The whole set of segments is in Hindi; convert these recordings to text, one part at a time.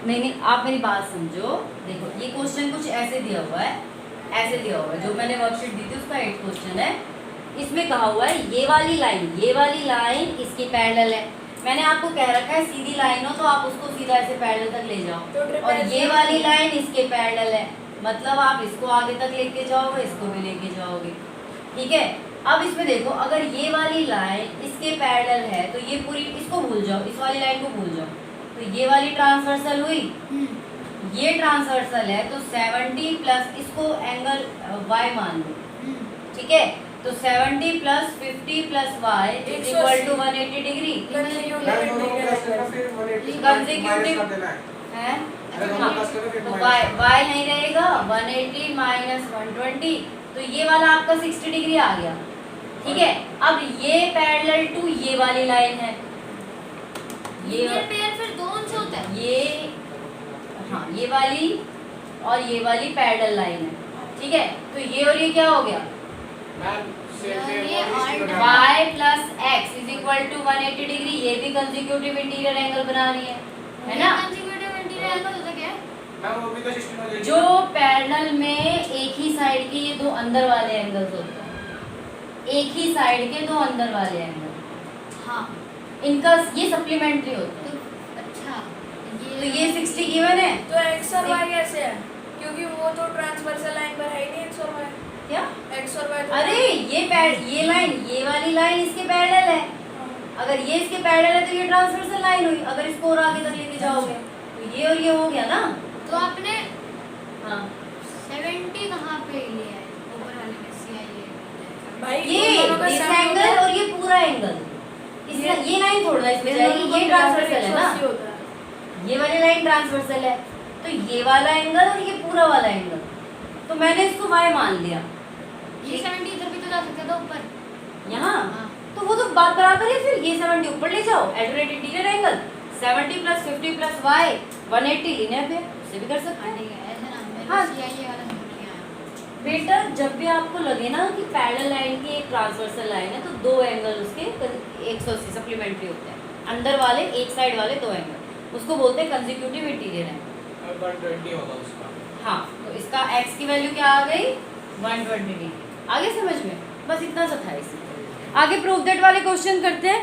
नहीं नहीं, आप मेरी बात समझो। देखो ये क्वेश्चन कुछ ऐसे दिया हुआ है, ऐसे दिया हुआ है, जो मैंने वर्कशीट दी थी उसका 8 क्वेश्चन है। इसमें कहा हुआ है ये वाली लाइन इसकी पैरेलल है। मैंने आपको कह रखा है सीधी लाइन हो तो आप उसको सीधा ऐसे पैरेलल तक ले जाओ, तो और ये वाली लाइन इसके पैरेलल है, मतलब आप इसको आगे तक लेके जाओगे, इसको भी लेके जाओगे। ठीक है, अब इसमें देखो, अगर ये वाली लाइन इसके पैरेलल है तो ये पूरी, इसको भूल जाओ, इस वाली लाइन को भूल जाओ, तो ये वाली ट्रांसवर्सल हुई, ये ट्रांसवर्सल है, तो 70 प्लस इसको एंगल y मान लो। ठीक है, तो 70 plus 50 plus y is equal to 180 degree. Consecutive है, तो y नहीं रहेगा, 180 माइनस 120, तो ये वाला आपका 60 डिग्री आ गया। ठीक है, अब ये पैरेलल टू ये वाली लाइन है, ये पेयर फिर दो से होता है, ये, हाँ ये वाली और ये वाली पैरेलल लाइन है। ठीक है, तो ये और ये क्या हो गया, y plus x is equal to 180 degree. ये भी कंसेक्यूटिव इंटीरियर एंगल बना रही है ना। कंसेक्यूटिव इंटीरियर एंगल होता क्या है? जो पैरेलल में एक ही साइड के ये दो अंदर वाले एंगल्स होते हैं, एक ही साइड के दो अंदर वाले एंगल, हाँ इनका ये सप्लीमेंट्री होता है। अच्छा, तो ये 60 गिवन है, तो x और y कैसे है? क्योंकि वो तो ट्रांसवर्सल लाइन पर है ही नहीं, x और y। क्या x और y तो अरे ये लाइन, ये वाली लाइन इसके पैरेलल है, अगर ये इसके पैरेलल है तो ये ट्रांसवर्सल लाइन हुई। अगर इसको और आगे तक लेके जाओगे तो ये और ये हो गया ना। तो आपने हाँ 70 कहाँ पे लिया है? ऊपर वाले में CIA भाई ये दोनों का इस sum एंगल होता और ये पूरा एंगल, इसलिए ये लाइन थोड़ा इसमें जाएगी, ये ट्रांसवर्सल है ना, होता है। ये वाली लाइन ट्रांसवर्सल है, तो ये वाला एंगल और ये पूरा वाला एंगल, तो मैंने इसको y मान लिया। ये 70 इधर भी तो जा सकता था ऊपर। यहाँ हाँ। तो वो तो बात बराबर है, फिर ये 70 ऊपर ले जाओ, एडोरेट interior angle 70 plus 50 plus y 180 linear पे, उससे भी कर सकते हाँ हैं। ठीक है, ऐसा ना मेरे हाँ। CIA वाला समझ नहीं आया। बेटा जब भी आपको लगे ना कि पैरेलल लाइन की एक ट्रांसवर्सल लाइन है, तो दो एंगल उसके 180 सप्लीमेंट्री होते हैं, अंदर वाले एक साइड वाले दो एंगल, उसको बोलते हैं कंसेक्यूटिव इंटीरियर एंगल। 120 होगा उसका। हाँ, तो इसका x की वैल्यू क्या आ गई, 120 डिग्री। आगे समझ में, बस इतना सा था इसमें। आगे प्रूफ दैट वाले क्वेश्चन करते हैं।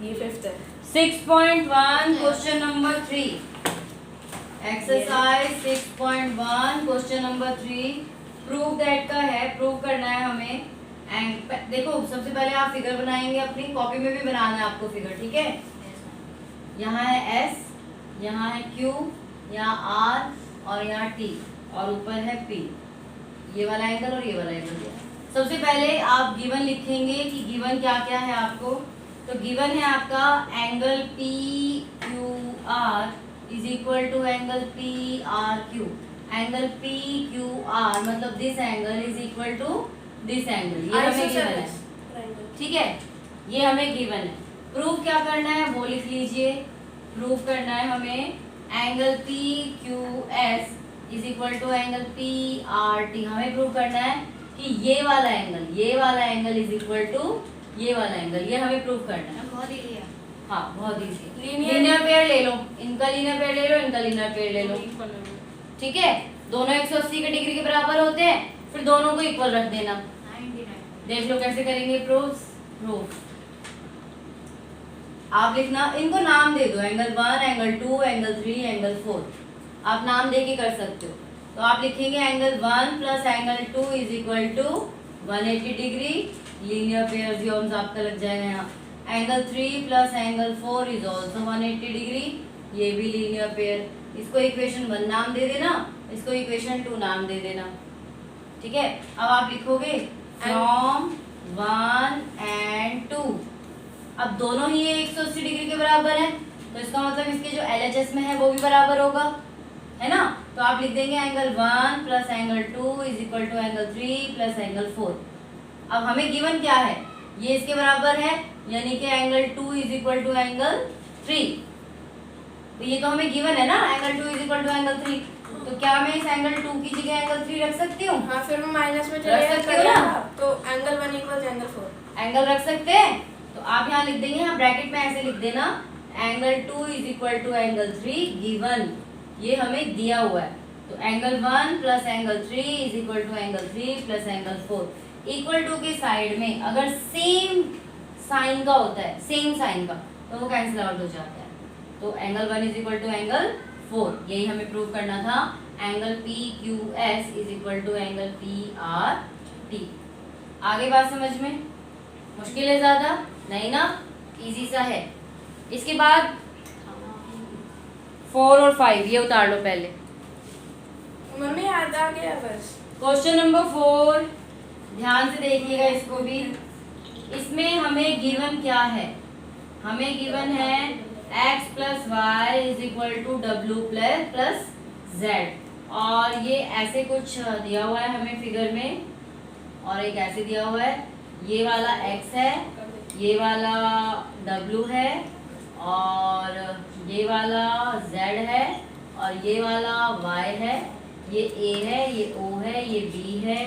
ये 5th है। 6.1 question number 3, exercise 6.1 question number 3 proof that का है। प्रूफ करना है हमें। एंड देखो सबसे पहले आप फिगर बनाएंगे, अपनी कॉपी में भी बनाना है आपको फिगर। ठीक है, यहाँ है S, यहाँ है Q, यहाँ R और यहाँ T, और ऊपर है P, ये वाला एंगल और ये वाला एंगल। सबसे पहले आप गिवन लिखेंगे कि गिवन क्या क्या है आपको। तो गिवन है आपका angle PQR is equal to angle PRQ। Angle PQR मतलब this angle is equal to this angle, ये हमें गिवन है। ठीक है, ये हमें गिवन है। प्रूफ क्या करना है वो लिख लीजिए। प्रूफ करना है हमें angle PQS is equal to angle PRT। हमें प्रूव करना है कि ये वाला एंगल इज इक्वल टू ये वाला एंगल, ये हमें प्रूव करना है। बहुत इजी है। हाँ बहुत इजी। लीनियर पेयर ले लो, इनका लीनियर पेयर ले लो, इनका लीनियर पेयर ले लो। ठीक है, दोनों 180 के डिग्री के बराबर होते हैं, फिर दोनों को इक्वल रख देना। 99। देख लो कैसे करेंगे प्रूफ। आप लिखना, इनको नाम दे दो, एंगल 1, एंगल 2, एंगल 3, एंगल 4, आप नाम दे के कर सकते हो। तो आप लिखेंगे angle 1 plus angle 2 is equal to 180 degree, linear pair axioms आपका लग जाएगा यहाँ। Angle 3 plus angle 4 is also 180 degree, ये भी लीनियर पेयर। इसको इक्वेशन 1 नाम दे देना, इसको इक्वेशन 2 नाम दे देना। ठीक है, अब आप लिखोगे फ्रॉम 1 and 2। अब दोनों ही ये 180 डिग्री के बराबर है, तो इसका मतलब इसके जो LHS में है वो भी बराबर होगा, है ना। तो आप लिख देंगे angle 1 plus angle 2 is equal to angle 3 plus angle 4। अब हमें गिवन क्या है, ये इसके बराबर है, यानी कि angle 2 is equal to angle 3। तो ये तो हमें गिवन है ना, angle 2 is equal to angle 3। तो क्या मैं इस एंगल 2 की जगह एंगल 3 रख सकती हूँ? हाँ, फिर मैं माइनस में रख चले सकते हो ना? तो एंगल 1 इक्वल्स एंगल 4। एंगल रख सकते हैं, तो आप यहाँ लिख देंगे, यहाँ ब्रैकेट में ऐसे लिख देना angle 2 is equal to angle 3 given, ये हमें दिया हुआ है। तो angle 1 plus angle 3 is equal to angle 3 plus angle 4। Equal to के साइड में अगर सेम साइन का होता है, सेम साइन का, तो वो कैंसिल आउट हो जाता है। तो angle 1 is equal to angle 4, यही हमें प्रूव करना था। Angle P Q S is equal to angle P R T. आगे बात समझ में? मुश्किल है ज्यादा? नहीं ना, इजी सा है। इसके बाद 4 और 5 ये उतार लो पहले। मम्मी याद आ गया बस। क्वेश्चन नंबर 4, ध्यान से देखिएगा इसको भी। इसमें हमें गिवन क्या है? हमें गिवन है x plus Y is equal to W plus Z, और ये ऐसे कुछ दिया हुआ है हमें फिगर में, और एक ऐसे दिया हुआ है, ये वाला x है, ये वाला w है, और ये वाला z है, और ये वाला y है, ये a है, ये o है, ये b है,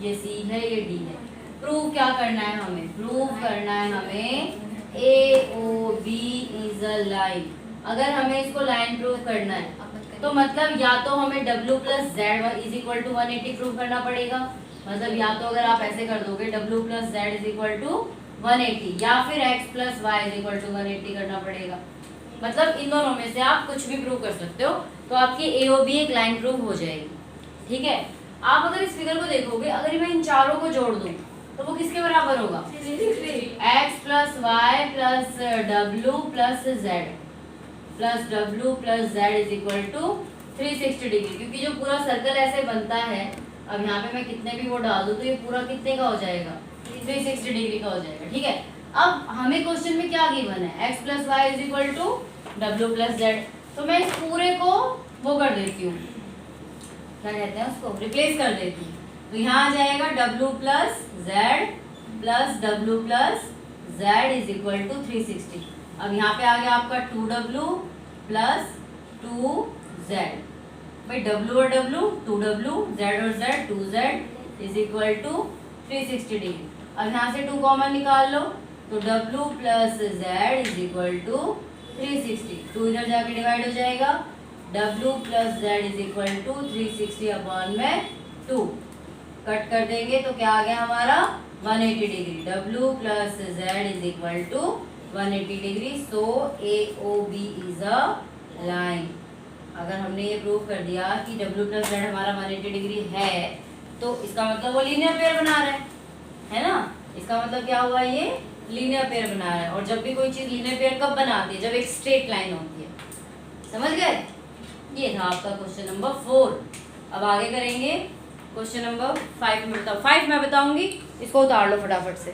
ये c है, ये d है। प्रूव क्या करना है हमें? प्रूव करना है हमें AOB इज अ लाइन। अगर हमें इसको लाइन प्रूव करना है तो मतलब या तो हमें W plus Z is equal to 180 prove करना पड़ेगा। मतलब या तो अगर आप ऐसे कर दोगे W plus Z is equal to 180, या फिर x plus Y is equal to 180 करना पड़ेगा। मतलब इन दोनों में से आप कुछ भी प्रूव कर सकते हो, तो आपकी AOB एक लाइन प्रूव हो जाएगी। ठीक है, आप अगर इस फिगर को देखोगे, अगर मैं इन चारों को जोड़ दूं तो वो किसके बराबर होगा? x plus Y plus W plus Z plus W plus Z is equal to 360 degree. क्योंकि जो पूरा सर्कल ऐसे बनता है, अब यहाँ पे मैं कितने भी वो डाल दूँ तो ये पूरा कितने का हो जाएगा? 360 डिग्री का हो जाएगा। ठीक है, अब हमें क्वेश्चन में क्या गिवन है? x plus Y is equal to W plus Z. तो मैं इस पूरे को वो कर देती हूँ, क्या कहते हैं उसको, रिप्लेस कर देती हूँ। तो यहाँ आ जाएगा w plus Z plus W plus Z is equal to 360। अब यहाँ पे आ गया आपका 2w प्लस 2z। भाई w और w 2w, z और z 2z is equal to 360 degree. अब यहाँ से 2 कॉमन निकाल लो, तो w plus z is equal to 360। 2 इधर जाके डिवाइड हो जाएगा, w plus Z is equal to 360 upon में 2। कट कर देंगे तो क्या आ गया हमारा? 180 degree. w plus Z is equal to 180 degree. So AOB is a line. अगर हमने ये प्रूव कर दिया कि w प्लस जेड हमारा 180 डिग्री है, तो इसका मतलब वो लीनियर पेयर बना रहा है ना? इसका मतलब क्या हुआ? ये लीनियर पेयर बना रहा है। और जब भी कोई चीज़ लीनियर पेयर कब बनाती है? जब एक स्ट्रेट लाइन होती है। समझ गए? ये था आपका क्वेश्चन नंबर 4। अब आगे करेंगे क्वेश्चन नंबर 5 में। बताओ 5 मैं बताऊंगी, इसको उतार लो फटाफट से।